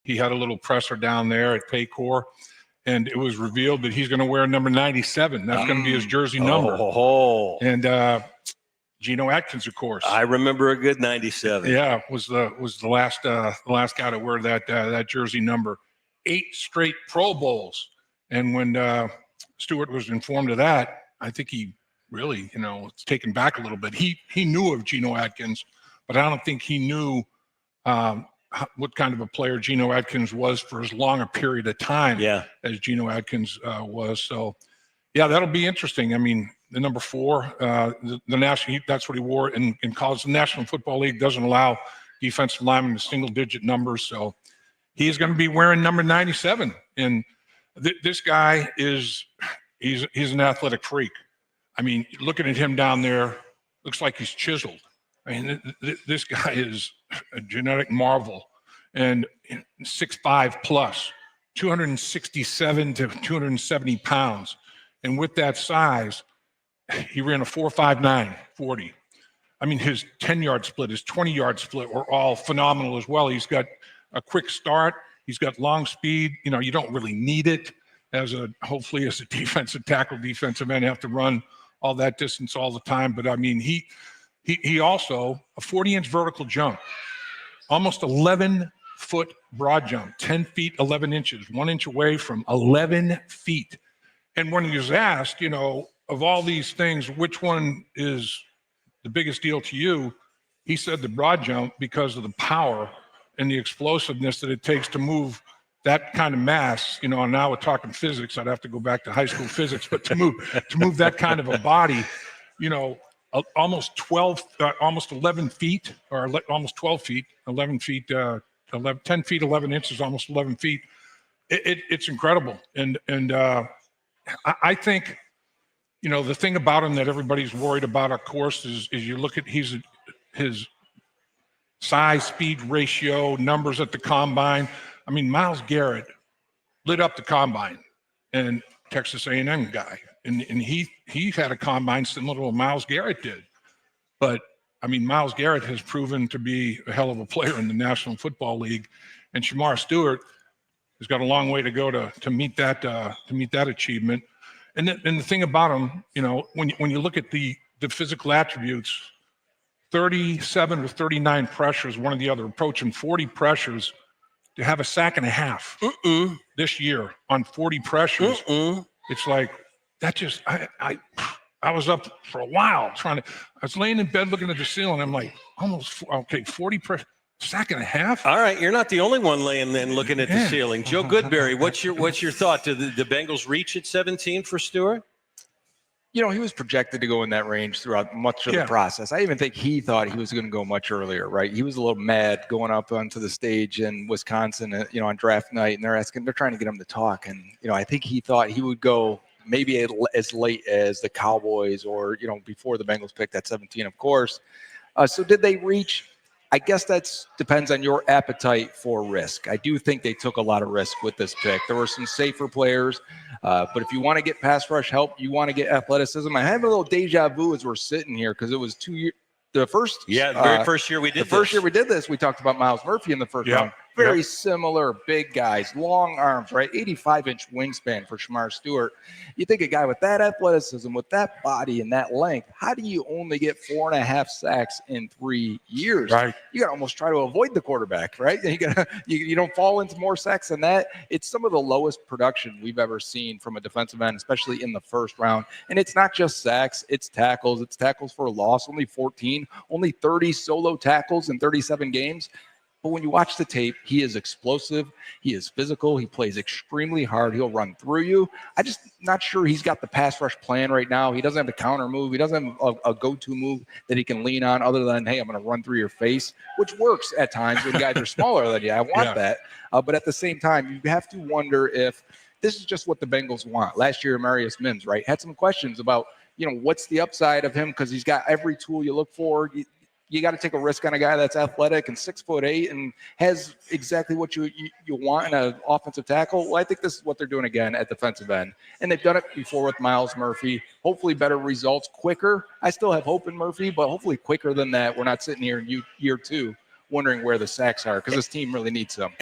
he had a little presser down there at Paycor, and it was revealed that he's going to wear number 97. That's going to be his jersey number. And Geno Atkins, of course. I remember a good 97. Yeah, was the last guy to wear that jersey number. 8 straight Pro Bowls. And when Stewart was informed of that, I think he really, was taken back a little bit. He knew of Geno Atkins, but I don't think he knew what kind of a player Geno Atkins was for as long a period of time as Geno Atkins was. So, yeah, that'll be interesting. I mean, the number 4, the national, that's what he wore in college. The National Football League doesn't allow defensive linemen to single-digit numbers, so he's going to be wearing number 97. And this guy he's an athletic freak. I mean, looking at him down there, looks like he's chiseled. I mean, this guy is a genetic marvel, and 6'5 plus, 267 to 270 pounds. And with that size, he ran a 4.59 40. I mean, his 10-yard split, his 20-yard split were all phenomenal as well. He's got a quick start. He's got long speed. You don't really need it hopefully as a defensive tackle, defensive end, have to run all that distance all the time. But I mean, he also a 40-inch vertical jump, almost 11-foot broad jump, 10 feet, 11 inches, 1 inch away from 11 feet. And when he was asked, of all these things, which one is the biggest deal to you? He said the broad jump, because of the power and the explosiveness that it takes to move that kind of mass. And now we're talking physics. I'd have to go back to high school physics, but to move that kind of a body, almost 11 feet, or almost 12 feet, 11 feet, 10 feet, 11 inches, almost 11 feet. It's incredible. And I think, the thing about him that everybody's worried about, of course, is you look at his size, speed ratio, numbers at the combine. I mean, Myles Garrett lit up the combine, and Texas A&M guy. And he had a combine similar to what Myles Garrett did. But, I mean, Myles Garrett has proven to be a hell of a player in the National Football League. And Shemar Stewart has got a long way to go to meet that achievement. And the thing about him, when you look at the physical attributes, 37 or 39 pressures, one of the other approaching 40 pressures, to have a sack and a half this year on 40 pressures. It's like that. Just I was up for a while I was laying in bed looking at the ceiling. I'm like, 40 pressures. Sack and a half. All right, you're not the only one laying then looking at the ceiling. Joe Goodberry, what's your thought? Did the Bengals reach at 17 for Stewart? He was projected to go in that range throughout much of the process. I even think he thought he was going to go much earlier, right? He was a little mad going up onto the stage in Wisconsin, on draft night, and they're trying to get him to talk. And, I think he thought he would go maybe as late as the Cowboys or, before the Bengals picked at 17, of course. So did they reach? I guess that depends on your appetite for risk. I do think they took a lot of risk with this pick. There were some safer players, but if you want to get pass rush help, you want to get athleticism. I have a little deja vu as we're sitting here because it was 2 years. The very first year we did this, we talked about Myles Murphy in the first round. Very similar, big guys, long arms, right? 85-inch wingspan for Shemar Stewart. You think a guy with that athleticism, with that body and that length, how do you only get 4.5 sacks in 3 years? Right. You got to almost try to avoid the quarterback, right? You don't fall into more sacks than that. It's some of the lowest production we've ever seen from a defensive end, especially in the first round. And it's not just sacks, it's tackles. It's tackles for a loss, only 14, only 30 solo tackles in 37 games. But when you watch the tape, he is explosive. He is physical. He plays extremely hard. He'll run through you. I just not sure he's got the pass rush plan right now. He doesn't have the counter move. He doesn't have a go-to move that he can lean on other than, hey, I'm going to run through your face, which works at times when guys are smaller than you. I want that. But at the same time, you have to wonder if this is just what the Bengals want. Last year, Marius Mims, right, had some questions about, what's the upside of him because he's got every tool you look for. You got to take a risk on a guy that's athletic and 6'8" and has exactly what you want in an offensive tackle. Well, I think this is what they're doing again at defensive end. And they've done it before with Myles Murphy. Hopefully better results quicker. I still have hope in Murphy, but hopefully quicker than that. We're not sitting here in year 2 wondering where the sacks are because this team really needs them.